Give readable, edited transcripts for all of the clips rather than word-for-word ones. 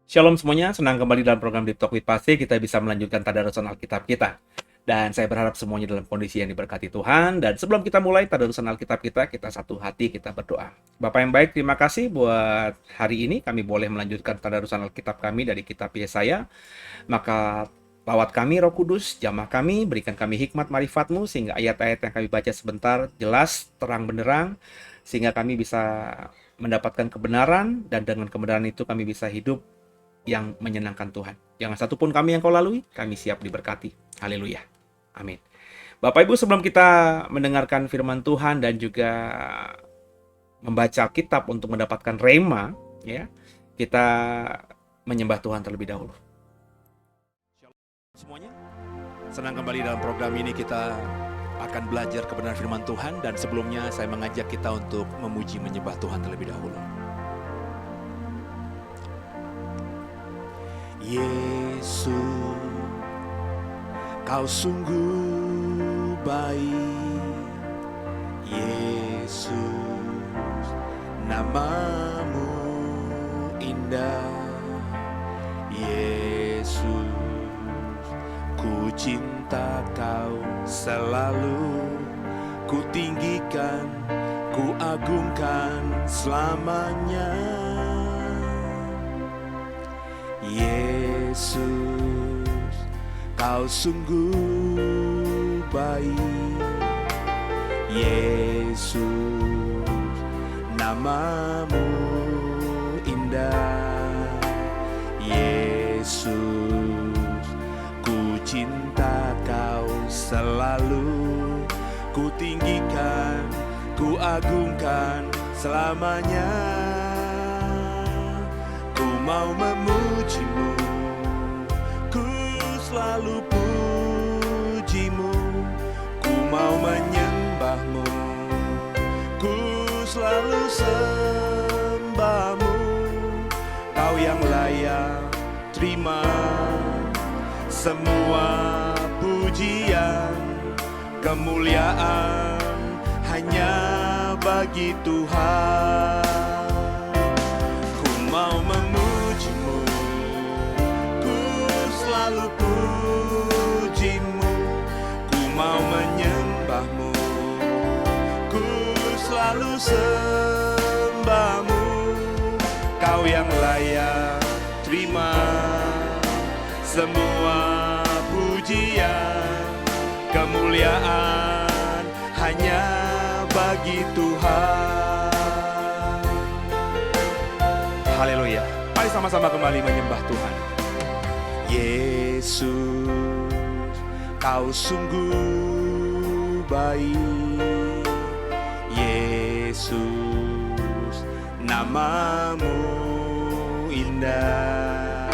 Shalom semuanya, senang kembali dalam program Deep Talk with Pastor. Kita bisa melanjutkan tadarusan Alkitab kita. Dan saya berharap semuanya dalam kondisi yang diberkati Tuhan. Dan sebelum kita mulai tadarusan Alkitab kita satu hati, kita berdoa. Bapak yang baik, terima kasih buat hari ini. Kami boleh melanjutkan tadarusan Alkitab kami dari kitab Yesaya. Maka lawat kami Roh Kudus, jamah kami, berikan kami hikmat marifat-Mu, sehingga ayat-ayat yang kami baca sebentar jelas, terang benderang, sehingga kami bisa mendapatkan kebenaran, dan dengan kebenaran itu kami bisa hidup yang menyenangkan Tuhan. Jangan satupun kami yang Kau lalui, kami siap diberkati. Haleluya. Amin. Bapak Ibu, sebelum kita mendengarkan firman Tuhan dan juga membaca kitab untuk mendapatkan rema, ya, kita menyembah Tuhan terlebih dahulu. Shalom semuanya. Senang kembali dalam program ini kita akan belajar kebenaran firman Tuhan, dan sebelumnya saya mengajak kita untuk memuji menyembah Tuhan terlebih dahulu. Yesus, Kau sungguh baik. Yesus, nama-Mu indah. Yesus, ku cinta Kau selalu. Ku tinggikan, ku agungkan selamanya. Yesus, Kau sungguh baik. Yesus, nama-Mu indah. Yesus, ku cinta Kau selalu. Ku tinggikan, ku agungkan selamanya. Ku mau memuji-Mu, ku selalu puji-Mu. Ku mau menyembah-Mu, ku selalu sembah-Mu. Kau yang layak terima semua pujian, kemuliaan hanya bagi Tuhan. Ku mau memuji-Mu, ku selalu puji-Mu. Ku mau menyembah-Mu, ku selalu sembah-Mu. Kau yang layak terima semua pujian, kemuliaan hanya bagi Tuhan. Haleluya. Mari sama-sama kembali menyembah Tuhan. Yesus, Kau sungguh baik. Yesus, nama-Mu indah.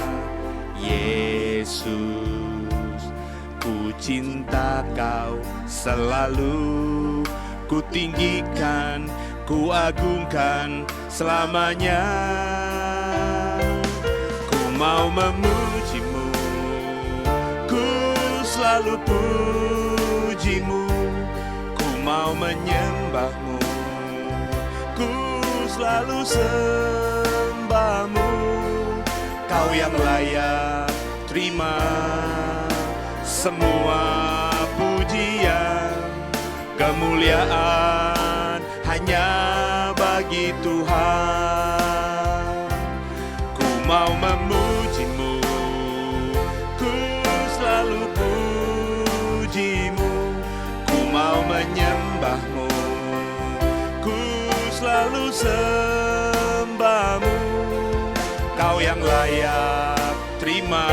Yesus, ku cinta Kau selalu. Ku tinggikan, ku agungkan selamanya. Ku mau memujimu, ku selalu pujimu. Ku mau menyembahmu, ku selalu sembahmu. Kau yang layak terima semua pujian, kemuliaan hanya bagi Tuhan. Ku mau memujimu, ku selalu pujimu. Ku mau menyembahmu, ku selalu sembahmu. Kau yang layak terima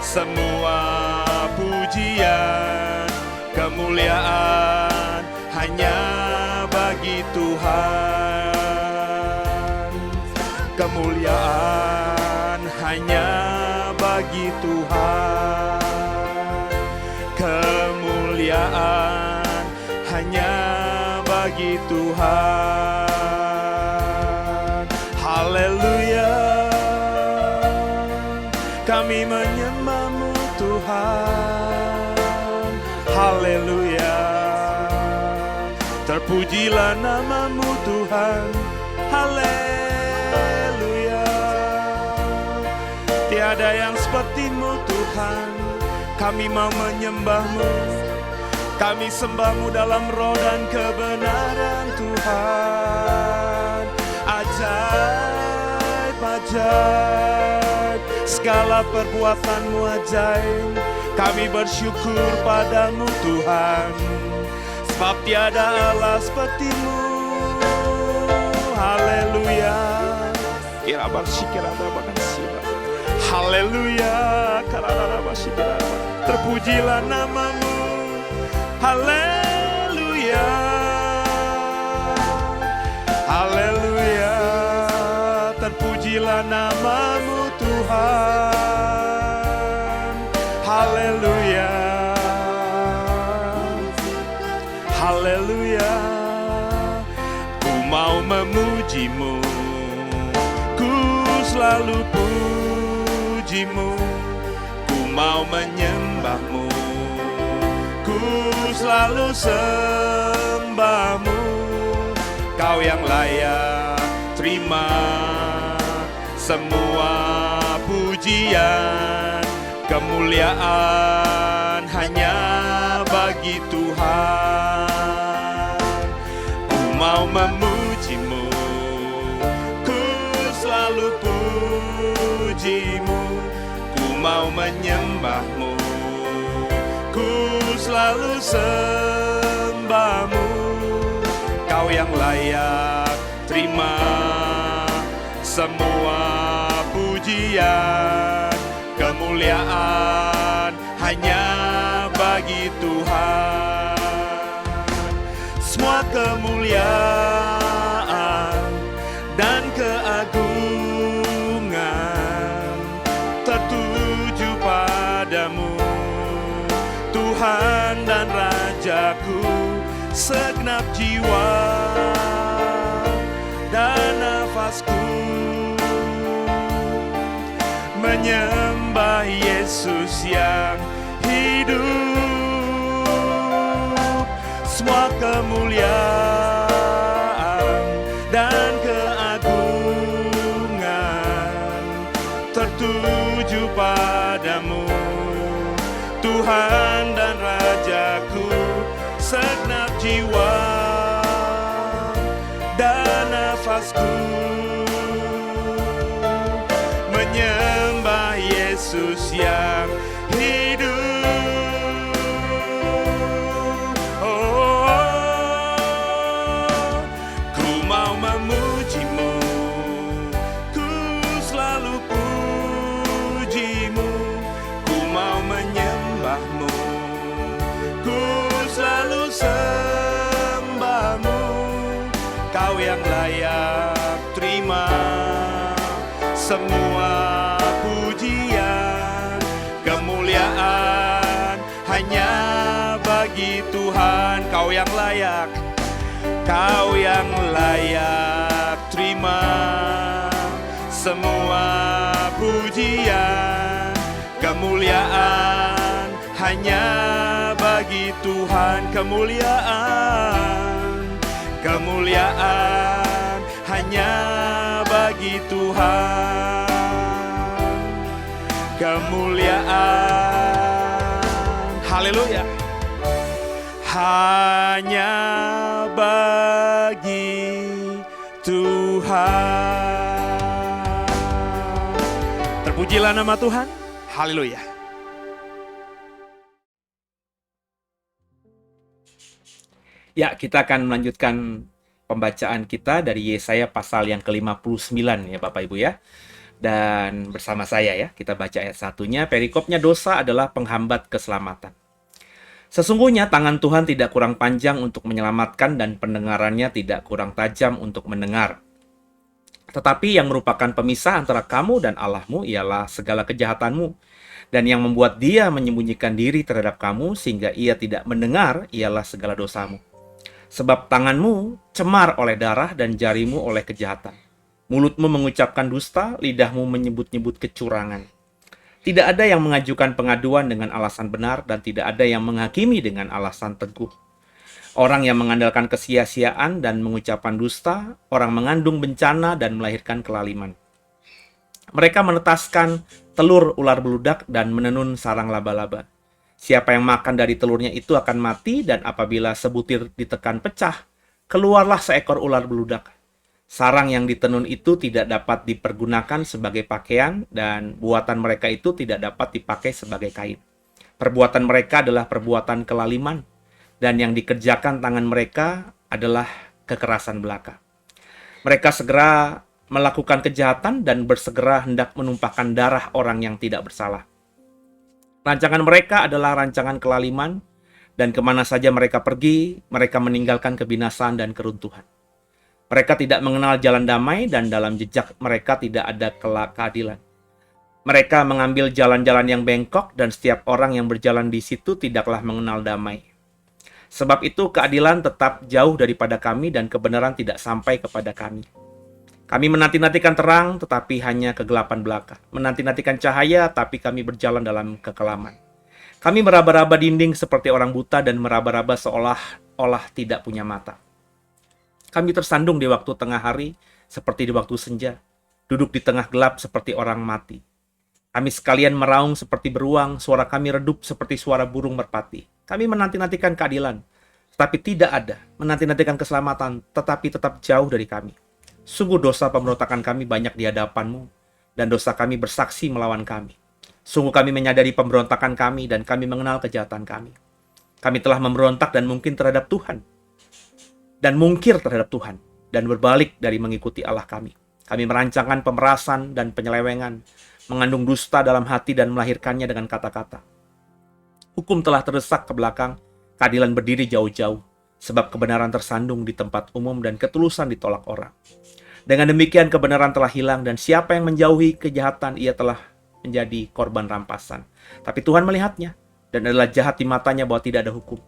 semua pujian, kemuliaan hanya bagi Tuhan. Kemuliaan hanya bagi Tuhan. Kemuliaan hanya bagi Tuhan. Haleluya, kami menyembah-Mu Tuhan. Haleluya, terpujilah nama-Mu Tuhan. Haleluya, tiada yang seperti-Mu Tuhan. Kami mau menyembah-Mu, kami sembah-Mu dalam roh dan kebenaran Tuhan. Ajaib, ajaib, segala perbuatan-Mu ajaib. Kami bersyukur padamu Tuhan, sebab tiada Allah seperti-Mu. Haleluya, haleluya, terpujilah nama-Mu. Haleluya, haleluya, terpujilah nama-Mu Tuhan. Haleluya, haleluya, ku mau memuji-Mu, ku selalu puji-Mu. Ku mau menyembah-Mu, ku selalu sembah-Mu. Kau yang layak terima semua pujian, kemuliaan hanya bagi Tuhan. Ku mau memuji-Mu, ku selalu puji-Mu. Ku mau menyembah-Mu, ku selalu sembah-Mu. Kau yang layak terima semua pujian, kemuliaan hanya bagi Tuhan. Semua kemuliaan dan keagungan tertuju padamu, Tuhan dan Rajaku. Segenap jiwa dan nafasku menyembah Yesus yang hidup. Semua kemuliaan dan keagungan tertuju padamu, Tuhan dan Rajaku. Segenap jiwa dan nafasku menyembah Yesus yang hidup. Ku mau memuji-Mu, ku selalu puji-Mu. Ku mau menyembah-Mu, ku selalu sembah-Mu. Kau yang layak terima semua pujian, kemuliaan hanya bagi Tuhan. Kau yang layak, Kau yang layak terima semua pujian, kemuliaan hanya bagi Tuhan. Kemuliaan hanya bagi Tuhan. Kemuliaan, haleluya, hanya bagi Tuhan. Terpujilah nama Tuhan, haleluya. Ya, kita akan melanjutkan pembacaan kita dari Yesaya pasal yang ke-59 ya Bapak Ibu ya. Dan bersama saya ya, kita baca ayat 1-nya, perikopnya dosa adalah penghambat keselamatan. Sesungguhnya tangan Tuhan tidak kurang panjang untuk menyelamatkan dan pendengarannya tidak kurang tajam untuk mendengar. Tetapi yang merupakan pemisah antara kamu dan Allahmu ialah segala kejahatanmu. Dan yang membuat dia menyembunyikan diri terhadap kamu sehingga ia tidak mendengar ialah segala dosamu. Sebab tanganmu cemar oleh darah dan jarimu oleh kejahatan. Mulutmu mengucapkan dusta, lidahmu menyebut-nyebut kecurangan. Tidak ada yang mengajukan pengaduan dengan alasan benar dan tidak ada yang menghakimi dengan alasan teguh. Orang yang mengandalkan kesia-siaan dan mengucapkan dusta, orang mengandung bencana dan melahirkan kelaliman. Mereka menetaskan telur ular beludak dan menenun sarang laba-laba. Siapa yang makan dari telurnya itu akan mati, dan apabila sebutir ditekan pecah, keluarlah seekor ular beludak. Sarang yang ditenun itu tidak dapat dipergunakan sebagai pakaian, dan buatan mereka itu tidak dapat dipakai sebagai kain. Perbuatan mereka adalah perbuatan kelaliman, dan yang dikerjakan tangan mereka adalah kekerasan belaka. Mereka segera melakukan kejahatan dan bersegera hendak menumpahkan darah orang yang tidak bersalah. Rancangan mereka adalah rancangan kelaliman, dan kemana saja mereka pergi, mereka meninggalkan kebinasaan dan keruntuhan. Mereka tidak mengenal jalan damai, dan dalam jejak mereka tidak ada keadilan. Mereka mengambil jalan-jalan yang bengkok, dan setiap orang yang berjalan di situ tidaklah mengenal damai. Sebab itu keadilan tetap jauh daripada kami, dan kebenaran tidak sampai kepada kami. Kami menanti-nantikan terang, tetapi hanya kegelapan belaka. Menanti-nantikan cahaya, tapi kami berjalan dalam kekelaman. Kami meraba-raba dinding seperti orang buta, dan meraba-raba seolah-olah tidak punya mata. Kami tersandung di waktu tengah hari, seperti di waktu senja, duduk di tengah gelap seperti orang mati. Kami sekalian meraung seperti beruang, suara kami redup seperti suara burung merpati. Kami menanti-nantikan keadilan, tetapi tidak ada, menanti-nantikan keselamatan, tetapi tetap jauh dari kami. Sungguh dosa pemberontakan kami banyak di hadapan-Mu, dan dosa kami bersaksi melawan kami. Sungguh kami menyadari pemberontakan kami, dan kami mengenal kejahatan kami. Kami telah memberontak dan mungkin terhadap Tuhan, dan mungkir terhadap Tuhan, dan berbalik dari mengikuti Allah kami. Kami merancangkan pemerasan dan penyelewengan, mengandung dusta dalam hati dan melahirkannya dengan kata-kata. Hukum telah terdesak ke belakang, keadilan berdiri jauh-jauh, sebab kebenaran tersandung di tempat umum dan ketulusan ditolak orang. Dengan demikian kebenaran telah hilang, dan siapa yang menjauhi kejahatan, ia telah menjadi korban rampasan. Tapi Tuhan melihatnya, dan adalah jahat di matanya bahwa tidak ada hukum.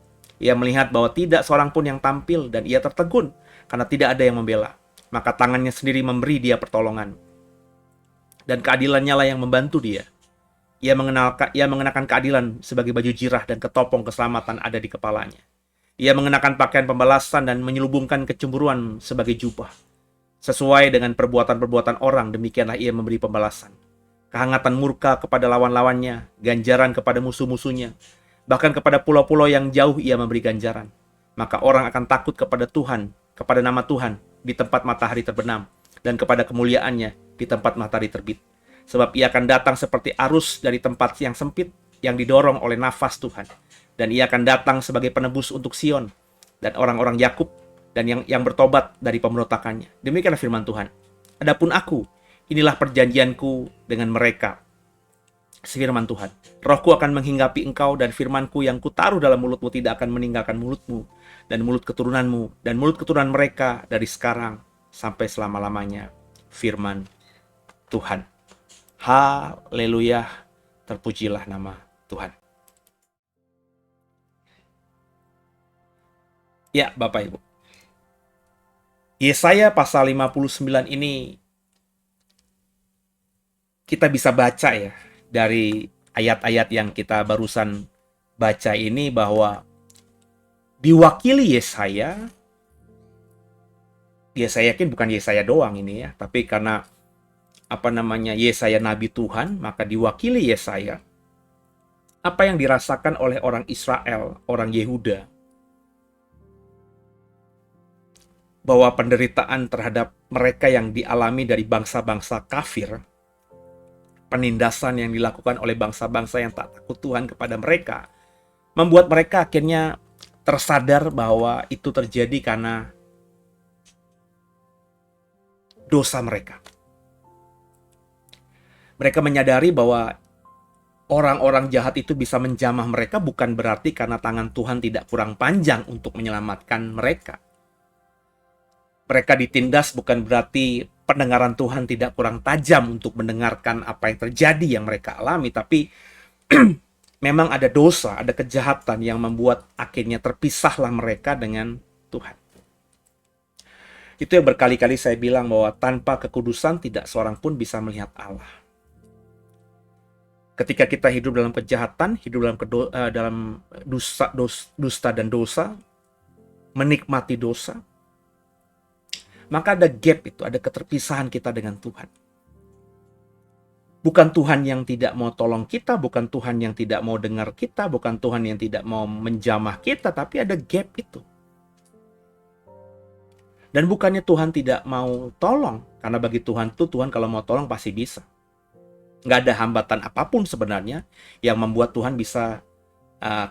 Ia melihat bahwa tidak seorang pun yang tampil, dan ia tertegun karena tidak ada yang membela. Maka tangannya sendiri memberi dia pertolongan, dan keadilannya lah yang membantu dia. Ia mengenakan keadilan sebagai baju jirah, dan ketopong keselamatan ada di kepalanya. Ia mengenakan pakaian pembalasan dan menyelubungkan kecemburuan sebagai jubah. Sesuai dengan perbuatan-perbuatan orang, demikianlah ia memberi pembalasan. Kehangatan murka kepada lawan-lawannya, ganjaran kepada musuh-musuhnya. Bahkan kepada pulau-pulau yang jauh ia memberi ganjaran. Maka orang akan takut kepada Tuhan, kepada nama Tuhan, di tempat matahari terbenam, dan kepada kemuliaannya di tempat matahari terbit. Sebab ia akan datang seperti arus dari tempat yang sempit, yang didorong oleh nafas Tuhan. Dan ia akan datang sebagai penebus untuk Sion, dan orang-orang Yakub, dan yang bertobat dari pemberontakannya. Demikianlah firman Tuhan. Adapun aku, inilah perjanjianku dengan mereka, firman Tuhan. Rohku akan menghinggapi engkau, dan firmanku yang kutaruh dalam mulutmu tidak akan meninggalkan mulutmu, dan mulut keturunanmu, dan mulut keturunan mereka dari sekarang sampai selama-lamanya. Firman Tuhan. Haleluya, terpujilah nama Tuhan. Ya, Bapak Ibu. Yesaya pasal 59 ini kita bisa baca ya dari ayat-ayat yang kita barusan baca ini bahwa diwakili Yesaya, ya saya yakin bukan Yesaya doang ini ya, tapi karena Yesaya nabi Tuhan, maka diwakili Yesaya apa yang dirasakan oleh orang Israel, orang Yehuda, bahwa penderitaan terhadap mereka yang dialami dari bangsa-bangsa kafir, penindasan yang dilakukan oleh bangsa-bangsa yang tak takut Tuhan kepada mereka, membuat mereka akhirnya tersadar bahwa itu terjadi karena dosa mereka. Mereka menyadari bahwa orang-orang jahat itu bisa menjamah mereka bukan berarti karena tangan Tuhan tidak kurang panjang untuk menyelamatkan mereka. Mereka ditindas bukan berarti pendengaran Tuhan tidak kurang tajam untuk mendengarkan apa yang terjadi yang mereka alami, tapi memang ada dosa, ada kejahatan yang membuat akhirnya terpisahlah mereka dengan Tuhan. Itu yang berkali-kali saya bilang bahwa tanpa kekudusan tidak seorang pun bisa melihat Allah. Ketika kita hidup dalam kejahatan, hidup dalam dusta dan dosa, menikmati dosa, maka ada gap itu, ada keterpisahan kita dengan Tuhan. Bukan Tuhan yang tidak mau tolong kita, bukan Tuhan yang tidak mau dengar kita, bukan Tuhan yang tidak mau menjamah kita, tapi ada gap itu. Dan bukannya Tuhan tidak mau tolong, karena bagi Tuhan tuh, Tuhan kalau mau tolong pasti bisa. Nggak ada hambatan apapun sebenarnya yang membuat Tuhan bisa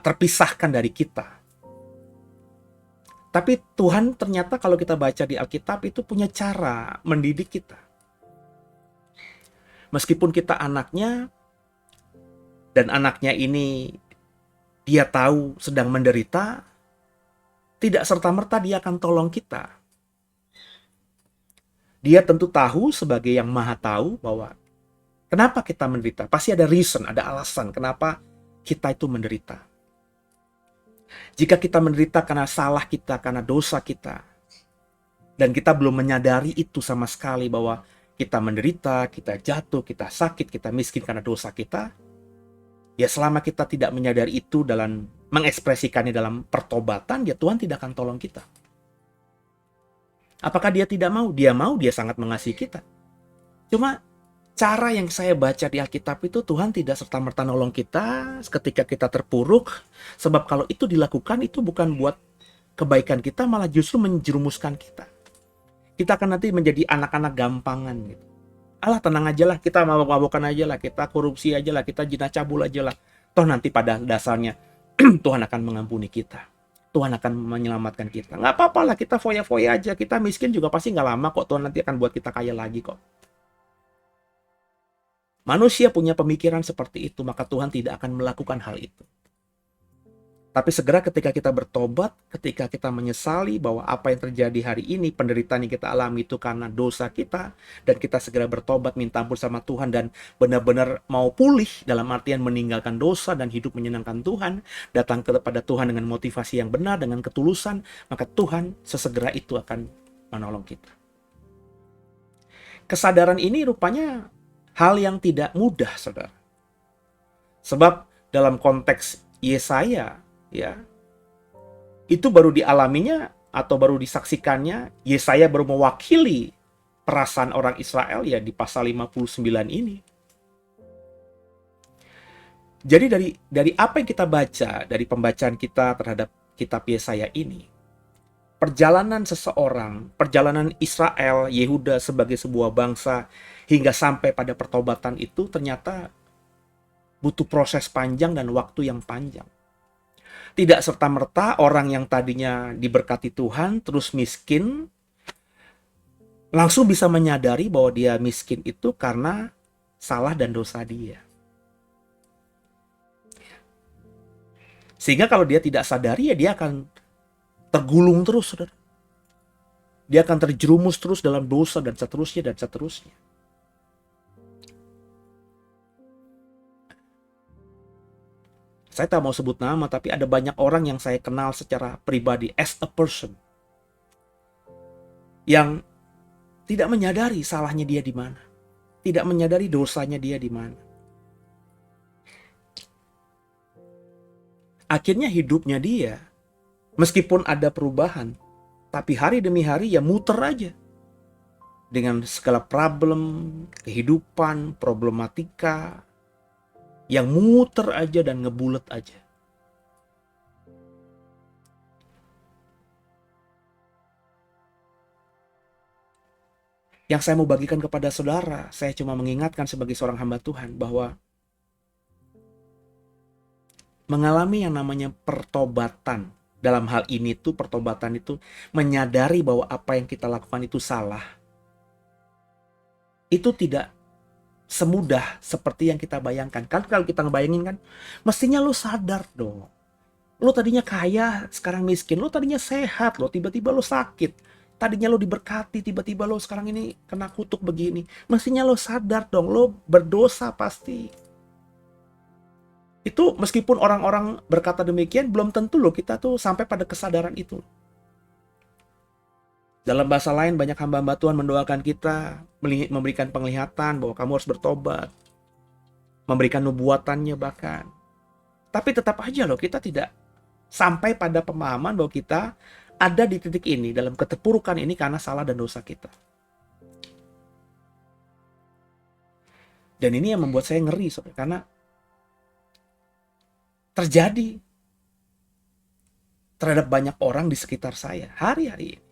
terpisahkan dari kita. Tapi Tuhan ternyata kalau kita baca di Alkitab itu punya cara mendidik kita. Meskipun kita anaknya, dan anaknya ini dia tahu sedang menderita, tidak serta-merta dia akan tolong kita. Dia tentu tahu sebagai yang maha tahu bahwa kenapa kita menderita. Pasti ada reason, ada alasan kenapa kita itu menderita. Jika kita menderita karena salah kita, karena dosa kita, dan kita belum menyadari itu sama sekali bahwa kita menderita, kita jatuh, kita sakit, kita miskin karena dosa kita, ya selama kita tidak menyadari itu dalam mengekspresikannya dalam pertobatan, ya Tuhan tidak akan tolong kita. Apakah dia tidak mau? Dia mau, dia sangat mengasihi kita. Cuma cara yang saya baca di Alkitab itu Tuhan tidak serta-merta nolong kita ketika kita terpuruk. Sebab kalau itu dilakukan itu bukan buat kebaikan kita, malah justru menjerumuskan kita. Kita akan nanti menjadi anak-anak gampangan gitu. Alah tenang aja lah, kita mabok-mabokan aja lah, kita korupsi aja lah, kita zina cabul aja lah. Toh nanti pada dasarnya Tuhan akan mengampuni kita. Tuhan akan menyelamatkan kita. Nggak apa-apa lah, kita foya-foya aja. Kita miskin juga pasti nggak lama kok. Tuhan nanti akan buat kita kaya lagi kok. Manusia punya pemikiran seperti itu, maka Tuhan tidak akan melakukan hal itu. Tapi segera ketika kita bertobat, ketika kita menyesali bahwa apa yang terjadi hari ini, penderitaan yang kita alami itu karena dosa kita, dan kita segera bertobat, minta ampun sama Tuhan, dan benar-benar mau pulih dalam artian meninggalkan dosa dan hidup menyenangkan Tuhan, datang kepada Tuhan dengan motivasi yang benar, dengan ketulusan, maka Tuhan sesegera itu akan menolong kita. Kesadaran ini rupanya hal yang tidak mudah, saudara. Sebab dalam konteks Yesaya, ya, itu baru dialaminya atau baru disaksikannya, Yesaya baru mewakili perasaan orang Israel ya di pasal 59 ini. Jadi dari apa yang kita baca, dari pembacaan kita terhadap kitab Yesaya ini, perjalanan seseorang, perjalanan Israel, Yehuda sebagai sebuah bangsa hingga sampai pada pertobatan itu ternyata butuh proses panjang dan waktu yang panjang. Tidak serta-merta orang yang tadinya diberkati Tuhan terus miskin langsung bisa menyadari bahwa dia miskin itu karena salah dan dosa dia. Sehingga kalau dia tidak sadari ya dia akan tergulung terus, saudara. Dia akan terjerumus terus dalam dosa dan seterusnya dan seterusnya. Saya tak mau sebut nama, tapi ada banyak orang yang saya kenal secara pribadi as a person. yang tidak menyadari salahnya dia di mana, tidak menyadari dosanya dia di mana. Akhirnya hidupnya dia, meskipun ada perubahan, tapi hari demi hari ya muter aja. Dengan segala problem, kehidupan, problematika, yang muter aja dan ngebulet aja. Yang saya mau bagikan kepada saudara, saya cuma mengingatkan sebagai seorang hamba Tuhan bahwa mengalami yang namanya pertobatan, dalam hal ini tuh pertobatan itu menyadari bahwa apa yang kita lakukan itu salah. Itu tidak semudah seperti yang kita bayangkan. Kan kalau kita ngebayangin kan, mestinya lo sadar dong. Lo tadinya kaya, sekarang miskin. Lo tadinya sehat, lo tiba-tiba lo sakit. Tadinya lo diberkati, tiba-tiba lo sekarang ini kena kutuk begini. Mestinya lo sadar dong, lo berdosa pasti. Itu meskipun orang-orang berkata demikian, belum tentu loh kita tuh sampai pada kesadaran itu. Dalam bahasa lain, banyak hamba-hamba Tuhan mendoakan kita, memberikan penglihatan bahwa kamu harus bertobat, memberikan nubuatannya bahkan. Tapi tetap aja loh, kita tidak sampai pada pemahaman bahwa kita ada di titik ini, dalam keterpurukan ini karena salah dan dosa kita. Dan ini yang membuat saya ngeri, saudara, karena terjadi terhadap banyak orang di sekitar saya hari-hari ini.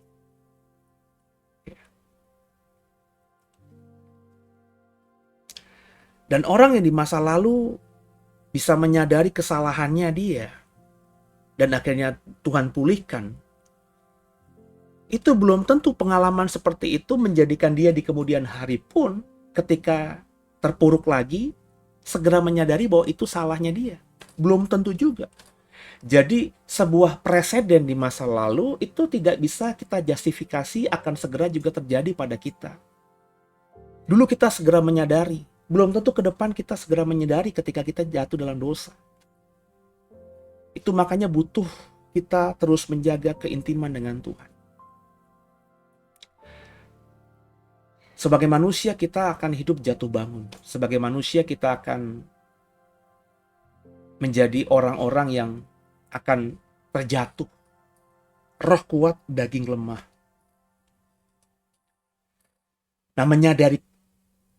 Dan orang yang di masa lalu bisa menyadari kesalahannya dia, dan akhirnya Tuhan pulihkan, itu belum tentu pengalaman seperti itu menjadikan dia di kemudian hari pun ketika terpuruk lagi segera menyadari bahwa itu salahnya dia. Belum tentu juga. Jadi sebuah preseden di masa lalu itu tidak bisa kita justifikasi akan segera juga terjadi pada kita. Dulu kita segera menyadari, belum tentu ke depan kita segera menyadari ketika kita jatuh dalam dosa. Itu makanya butuh kita terus menjaga keintiman dengan Tuhan. Sebagai manusia kita akan hidup jatuh bangun. Sebagai manusia kita akan menjadi orang-orang yang akan terjatuh. Roh kuat, daging lemah. Nah, menyadari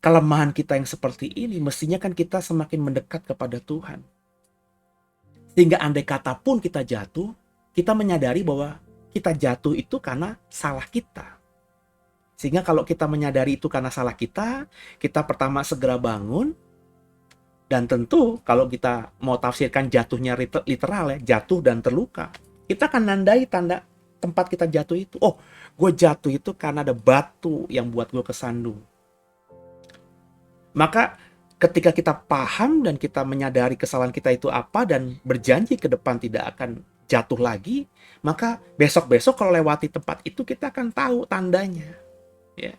kelemahan kita yang seperti ini, mestinya kan kita semakin mendekat kepada Tuhan. Sehingga andai kata pun kita jatuh, kita menyadari bahwa kita jatuh itu karena salah kita. Sehingga kalau kita menyadari itu karena salah kita pertama segera bangun. Dan tentu kalau kita mau tafsirkan jatuhnya literal ya, jatuh dan terluka, kita akan nandai tanda tempat kita jatuh itu. Oh, gue jatuh itu karena ada batu yang buat gue kesandung. Maka ketika kita paham dan kita menyadari kesalahan kita itu apa dan berjanji ke depan tidak akan jatuh lagi, maka besok-besok kalau lewati tempat itu kita akan tahu tandanya. Ya.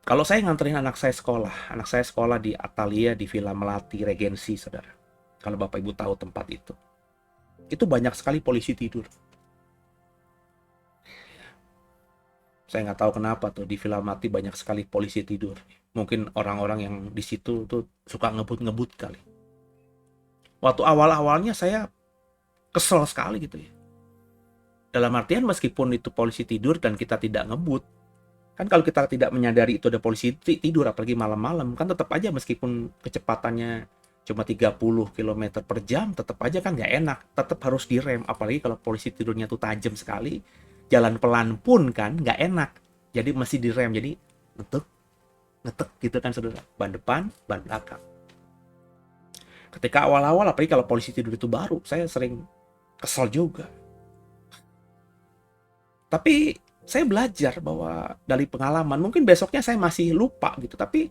Kalau saya nganterin anak saya sekolah di Atalia di Villa Melati Regensi, saudara. Kalau Bapak Ibu tahu tempat itu banyak sekali polisi tidur. Saya nggak tahu kenapa tuh di Villa Melati banyak sekali polisi tidur. Mungkin orang-orang yang di situ tuh suka ngebut-ngebut kali. Waktu awal-awalnya saya kesel sekali gitu ya. Dalam artian meskipun itu polisi tidur dan kita tidak ngebut, kan kalau kita tidak menyadari itu ada polisi tidur, apalagi malam-malam, kan tetap aja meskipun kecepatannya cuma 30 km per jam, tetap aja kan nggak enak, tetap harus direm, apalagi kalau polisi tidurnya tuh tajam sekali, jalan pelan pun kan nggak enak, jadi mesti direm, jadi ngetek gitu kan saudara, ban depan, ban belakang. Ketika awal-awal, apalagi kalau polisi tidur itu baru, saya sering kesel juga. Tapi saya belajar bahwa dari pengalaman, mungkin besoknya saya masih lupa gitu, tapi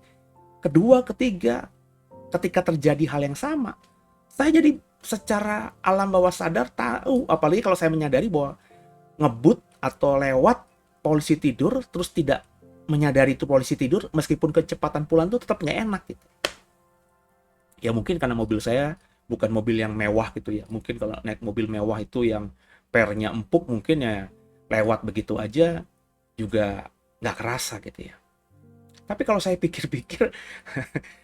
kedua, ketiga, ketika terjadi hal yang sama, saya jadi secara alam bawah sadar tahu, apalagi kalau saya menyadari bahwa ngebut atau lewat polisi tidur, terus tidak menyadari itu polisi tidur, meskipun kecepatan pulang itu tetap nggak enak gitu. Ya mungkin karena mobil saya bukan mobil yang mewah gitu ya. Mungkin kalau naik mobil mewah itu yang pernya empuk, mungkin ya lewat begitu aja juga nggak kerasa gitu ya. Tapi kalau saya pikir-pikir,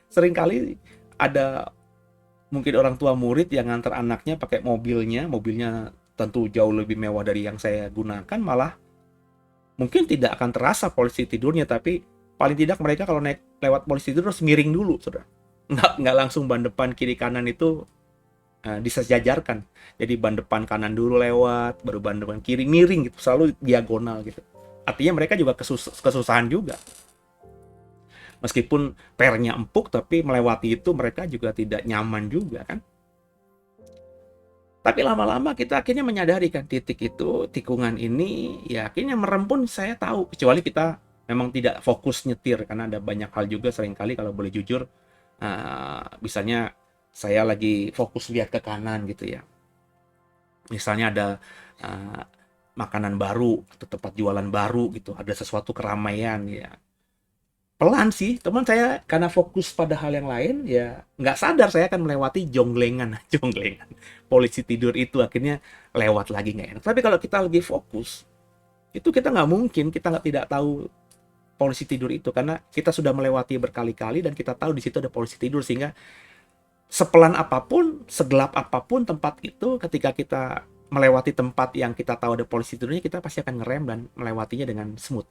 seringkali ada mungkin orang tua murid yang ngantar anaknya pakai mobilnya tentu jauh lebih mewah dari yang saya gunakan, malah mungkin tidak akan terasa polisi tidurnya, tapi paling tidak mereka kalau naik lewat polisi tidur harus miring dulu, saudara. Nggak langsung ban depan kiri kanan itu disejajarkan. Jadi ban depan kanan dulu lewat, baru ban depan kiri, miring gitu, selalu diagonal gitu. Artinya mereka juga kesusahan juga. Meskipun pernya empuk, tapi melewati itu mereka juga tidak nyaman juga kan. Tapi lama-lama kita akhirnya menyadari kan titik itu, tikungan ini, ya akhirnya merem pun saya tahu. Kecuali kita memang tidak fokus nyetir, karena ada banyak hal juga seringkali kalau boleh jujur. Misalnya saya lagi fokus lihat ke kanan gitu ya. Misalnya ada makanan baru atau tempat jualan baru gitu, ada sesuatu keramaian ya. Pelan sih, teman saya karena fokus pada hal yang lain, ya nggak sadar saya akan melewati jonglengan, jonglengan. Polisi tidur itu akhirnya lewat lagi nggak enak. Tapi kalau kita lagi fokus, itu kita nggak mungkin, kita nggak tidak tahu polisi tidur itu, karena kita sudah melewati berkali-kali dan kita tahu di situ ada polisi tidur, sehingga sepelan apapun, segelap apapun tempat itu, ketika kita melewati tempat yang kita tahu ada polisi tidurnya, kita pasti akan ngerem dan melewatinya dengan smooth.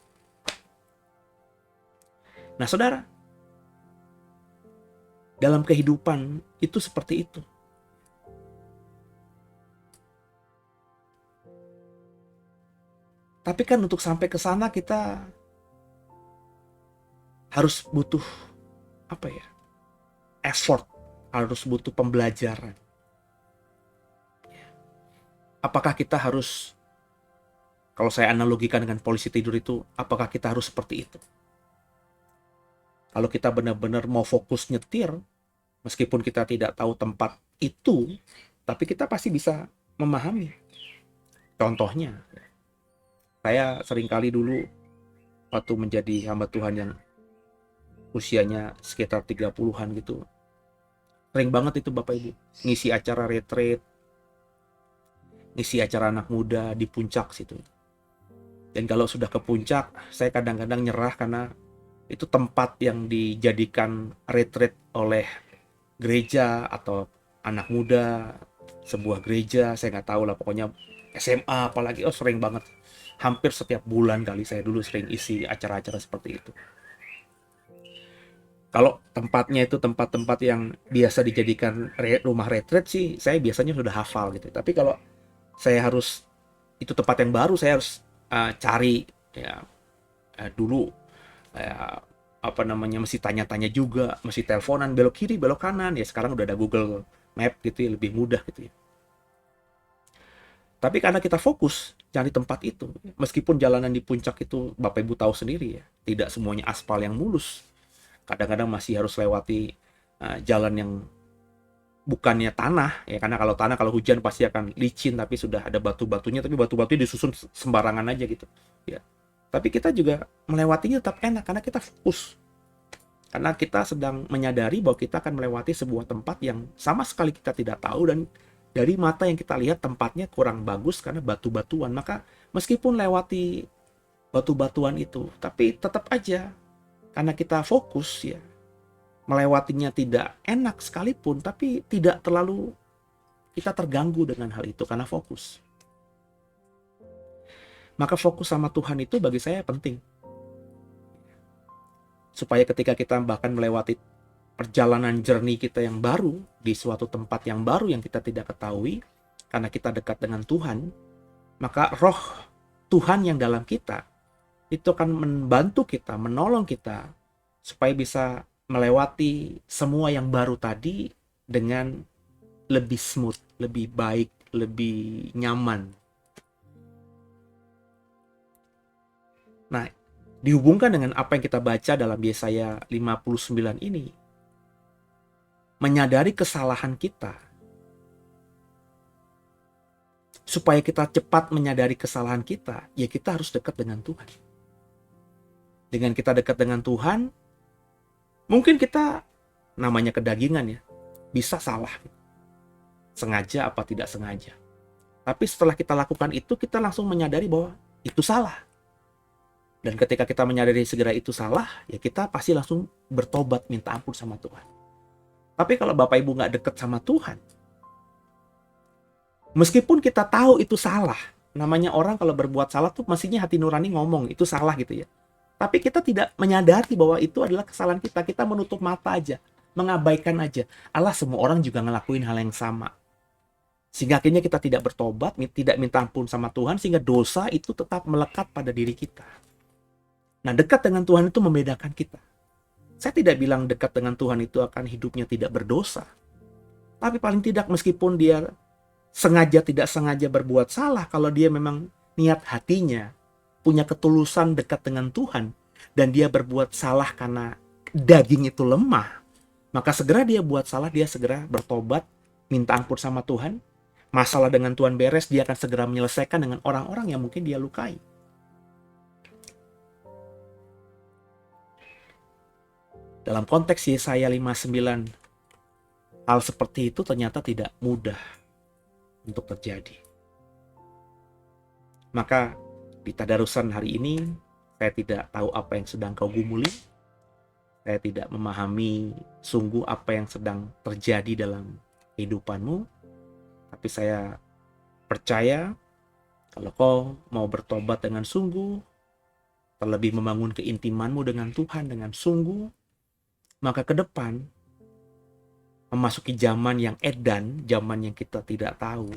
Nah, saudara, dalam kehidupan itu seperti itu. Tapi kan untuk sampai ke sana kita harus butuh effort, harus butuh pembelajaran. Apakah kita harus, kalau saya analogikan dengan polisi tidur itu, apakah kita harus seperti itu? Kalau kita benar-benar mau fokus nyetir, meskipun kita tidak tahu tempat itu, tapi kita pasti bisa memahami. Contohnya, saya seringkali dulu waktu menjadi hamba Tuhan yang usianya sekitar 30-an gitu, sering banget itu Bapak Ibu ngisi acara retreat, ngisi acara anak muda di puncak situ. Dan kalau sudah ke puncak, saya kadang-kadang nyerah karena itu tempat yang dijadikan retreat oleh gereja atau anak muda, sebuah gereja, saya nggak tahu lah, pokoknya SMA apalagi, sering banget. Hampir setiap bulan kali saya dulu sering isi acara-acara seperti itu. Kalau tempatnya itu tempat-tempat yang biasa dijadikan rumah retreat sih, saya biasanya sudah hafal gitu. Tapi kalau saya harus, itu tempat yang baru, saya harus cari ya, dulu mesti tanya-tanya juga, mesti teleponan, belok kiri, belok kanan. Ya sekarang udah ada Google Map gitu ya, lebih mudah gitu ya. Tapi karena kita fokus cari tempat itu, meskipun jalanan di puncak itu Bapak Ibu tahu sendiri ya, tidak semuanya aspal yang mulus. Kadang-kadang masih harus lewati jalan yang bukannya tanah ya, karena kalau tanah, kalau hujan pasti akan licin, tapi sudah ada batu-batunya, tapi batu-batunya disusun sembarangan aja gitu ya. Tapi kita juga melewatinya tetap enak karena kita fokus. Karena kita sedang menyadari bahwa kita akan melewati sebuah tempat yang sama sekali kita tidak tahu, dan dari mata yang kita lihat tempatnya kurang bagus karena batu-batuan. Maka meskipun lewati batu-batuan itu, tapi tetap aja karena kita fokus ya, melewatinya tidak enak sekalipun, tapi tidak terlalu kita terganggu dengan hal itu karena fokus. Maka fokus sama Tuhan itu bagi saya penting. Supaya ketika kita bahkan melewati perjalanan journey kita yang baru, di suatu tempat yang baru yang kita tidak ketahui, karena kita dekat dengan Tuhan, maka roh Tuhan yang dalam kita, itu akan membantu kita, menolong kita, supaya bisa melewati semua yang baru tadi dengan lebih smooth, lebih baik, lebih nyaman. Nah, dihubungkan dengan apa yang kita baca dalam Yesaya 59 ini, menyadari kesalahan kita, supaya kita cepat menyadari kesalahan kita, ya kita harus dekat dengan Tuhan. Dengan kita dekat dengan Tuhan, mungkin kita, namanya kedagingan ya, bisa salah. sengaja apa tidak sengaja. Tapi setelah kita lakukan itu, kita langsung menyadari bahwa itu salah. Dan ketika kita menyadari segera itu salah, ya kita pasti langsung bertobat, minta ampun sama Tuhan. Tapi kalau Bapak Ibu nggak deket sama Tuhan, meskipun kita tahu itu salah, namanya orang kalau berbuat salah tuh mestinya hati nurani ngomong, itu salah gitu ya. Tapi kita tidak menyadari bahwa itu adalah kesalahan kita. Kita menutup mata aja, mengabaikan aja. Allah, semua orang juga ngelakuin hal yang sama. Sehingga akhirnya kita tidak bertobat, tidak minta ampun sama Tuhan, sehingga dosa itu tetap melekat pada diri kita. Nah, dekat dengan Tuhan itu membedakan kita. Saya tidak bilang dekat dengan Tuhan itu akan hidupnya tidak berdosa. Tapi paling tidak meskipun dia sengaja tidak sengaja berbuat salah, kalau dia memang niat hatinya punya ketulusan dekat dengan Tuhan, dan dia berbuat salah karena daging itu lemah, maka segera dia buat salah, dia segera bertobat, minta ampun sama Tuhan. Masalah dengan Tuhan beres, dia akan segera menyelesaikan dengan orang-orang yang mungkin dia lukai. Dalam konteks Yesaya 59, hal seperti itu ternyata tidak mudah untuk terjadi. Maka di tadarusan hari ini, saya tidak tahu apa yang sedang kau gumuli. Saya tidak memahami sungguh apa yang sedang terjadi dalam kehidupanmu. Tapi saya percaya kalau kau mau bertobat dengan sungguh, terlebih membangun keintimanmu dengan Tuhan dengan sungguh, maka ke depan memasuki zaman yang edan, zaman yang kita tidak tahu,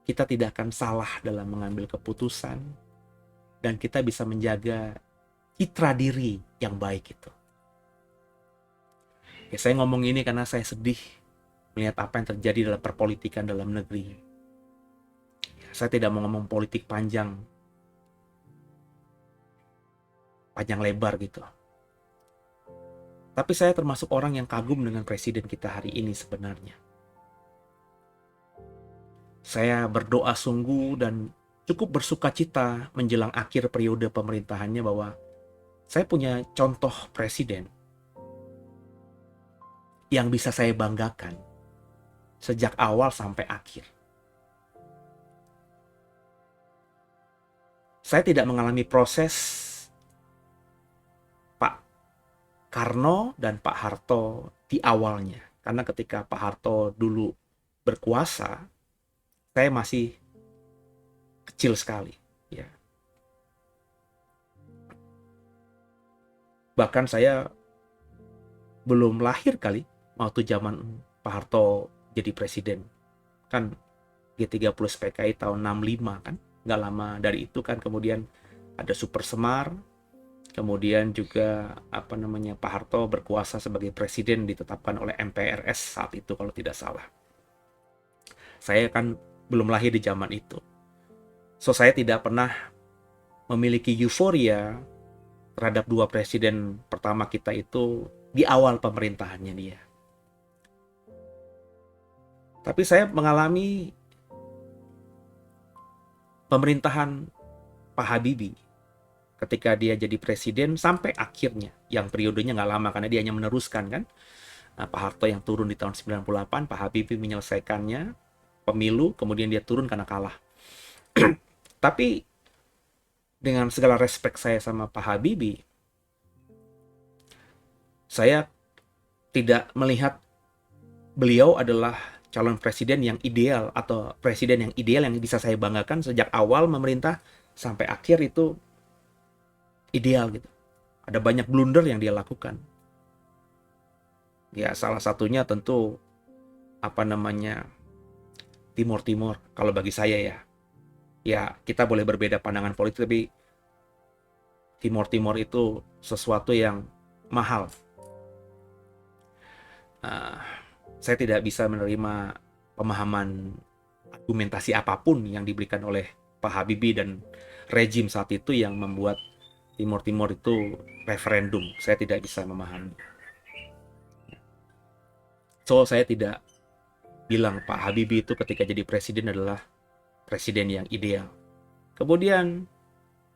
kita tidak akan salah dalam mengambil keputusan, dan kita bisa menjaga citra diri yang baik itu. Ya, saya ngomong ini karena saya sedih melihat apa yang terjadi dalam perpolitikan dalam negeri. Ya, saya tidak mau ngomong politik panjang lebar gitu. Tapi saya termasuk orang yang kagum dengan presiden kita hari ini sebenarnya. Saya berdoa sungguh dan cukup bersuka cita menjelang akhir periode pemerintahannya bahwa saya punya contoh presiden yang bisa saya banggakan sejak awal sampai akhir. Saya tidak mengalami proses Pak Karno dan Pak Harto di awalnya. Karena ketika Pak Harto dulu berkuasa, saya masih kecil sekali. Ya. Bahkan saya belum lahir kali waktu zaman Pak Harto jadi presiden. Kan G30 PKI tahun 65 kan. Nggak lama dari itu kan kemudian ada Super Semar. Kemudian juga Pak Harto berkuasa sebagai presiden ditetapkan oleh MPRS saat itu kalau tidak salah. Saya kan belum lahir di zaman itu. So saya tidak pernah memiliki euforia terhadap dua presiden pertama kita itu di awal pemerintahannya dia. Tapi saya mengalami pemerintahan Pak Habibie ketika dia jadi presiden sampai akhirnya, yang periodenya nggak lama karena dia hanya meneruskan kan. Nah, Pak Harto yang turun di tahun 98, Pak Habibie menyelesaikannya pemilu, kemudian dia turun karena kalah. Tapi dengan segala respek saya sama Pak Habibie, saya tidak melihat beliau adalah calon presiden yang ideal atau presiden yang ideal yang bisa saya banggakan sejak awal memerintah sampai akhir itu ideal gitu. Ada banyak blunder yang dia lakukan. Ya salah satunya tentu Timur kalau bagi saya ya. Ya kita boleh berbeda pandangan politik tapi Timur itu sesuatu yang mahal. Saya tidak bisa menerima pemahaman argumentasi apapun yang diberikan oleh Pak Habibie dan rejim saat itu yang membuat Timur itu referendum. Saya tidak bisa memahami. So saya tidak bilang Pak Habibie itu ketika jadi presiden adalah presiden yang ideal. Kemudian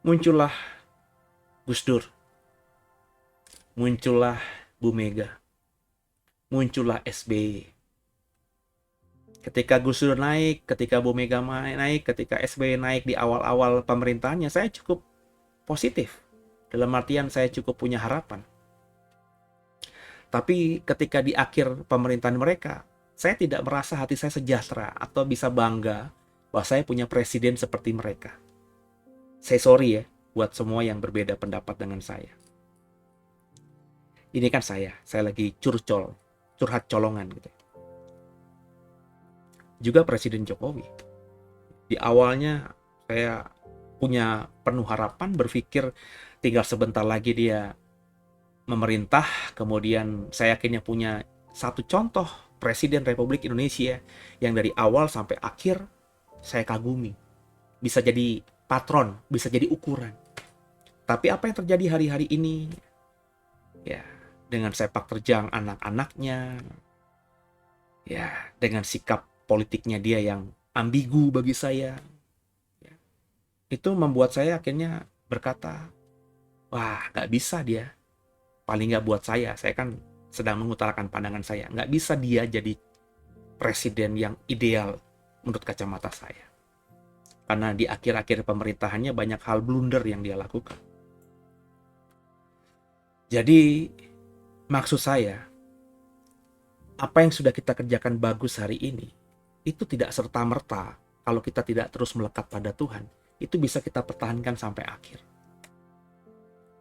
muncullah Gus Dur, muncullah Bu Mega, muncullah SBY. Ketika Gus Dur naik, ketika Bu Mega naik, ketika SBY naik di awal-awal pemerintahannya, saya cukup positif. Dalam artian saya cukup punya harapan. Tapi ketika di akhir pemerintahan mereka, saya tidak merasa hati saya sejahtera atau bisa bangga bahwa saya punya presiden seperti mereka. Saya sorry ya buat semua yang berbeda pendapat dengan saya. Ini kan saya lagi curhat colongan gitu. Juga Presiden Jokowi. Di awalnya saya punya penuh harapan, berpikir tinggal sebentar lagi dia memerintah, kemudian saya akhirnya punya satu contoh Presiden Republik Indonesia yang dari awal sampai akhir saya kagumi. Bisa jadi patron, bisa jadi ukuran. Tapi apa yang terjadi hari-hari ini? Ya, dengan sepak terjang anak-anaknya, ya, dengan sikap politiknya dia yang ambigu bagi saya, ya, itu membuat saya akhirnya berkata, wah, nggak bisa dia. Paling nggak buat saya kan sedang mengutarakan pandangan saya. Nggak bisa dia jadi presiden yang ideal menurut kacamata saya. Karena di akhir-akhir pemerintahannya banyak hal blunder yang dia lakukan. Jadi, maksud saya, apa yang sudah kita kerjakan bagus hari ini, itu tidak serta-merta kalau kita tidak terus melekat pada Tuhan, itu bisa kita pertahankan sampai akhir.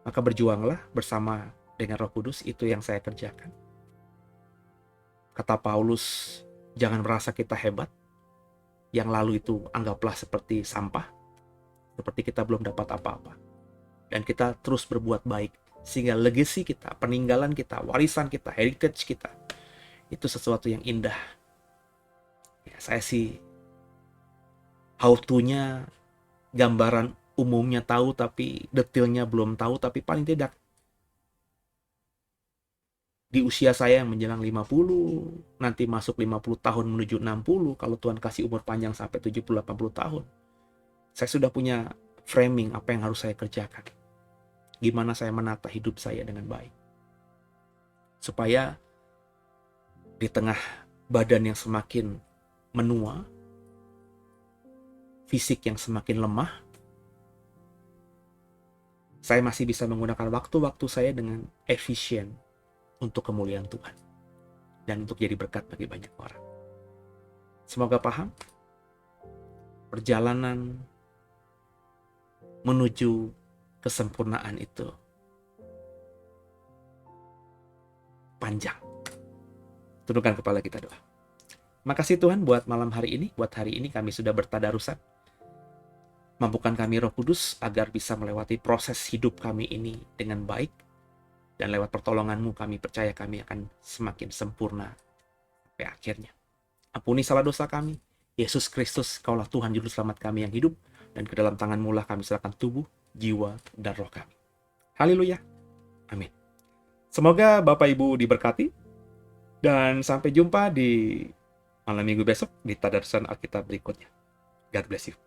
Maka berjuanglah bersama dengan Roh Kudus, itu yang saya kerjakan. Kata Paulus, jangan merasa kita hebat. Yang lalu itu anggaplah seperti sampah, seperti kita belum dapat apa-apa. Dan kita terus berbuat baik, sehingga legacy kita, peninggalan kita, warisan kita, heritage kita, itu sesuatu yang indah. Ya, saya sih how to-nya, gambaran umumnya tahu, tapi detailnya belum tahu, tapi paling tidak di usia saya yang menjelang 50, nanti masuk 50 tahun menuju 60, kalau Tuhan kasih umur panjang sampai 70-80 tahun, saya sudah punya framing apa yang harus saya kerjakan. Gimana saya menata hidup saya dengan baik. Supaya di tengah badan yang semakin menua, fisik yang semakin lemah, saya masih bisa menggunakan waktu-waktu saya dengan efisien untuk kemuliaan Tuhan dan untuk jadi berkat bagi banyak orang. Semoga paham. Perjalanan menuju kesempurnaan itu panjang. Tundukkan kepala kita, doa. Makasih Tuhan buat malam hari ini, buat hari ini kami sudah bertadarusan. Mampukan kami Roh Kudus agar bisa melewati proses hidup kami ini dengan baik. Dan lewat pertolongan-Mu kami percaya kami akan semakin sempurna sampai akhirnya. Ampuni salah dosa kami. Yesus Kristus, Kaulah Tuhan Juru Selamat kami yang hidup. Dan ke dalam tangan-Mu lah kami serahkan tubuh, jiwa, dan roh kami. Haleluya. Amin. Semoga Bapak Ibu diberkati. Dan sampai jumpa di malam minggu besok di Tadarusan Alkitab berikutnya. God bless you.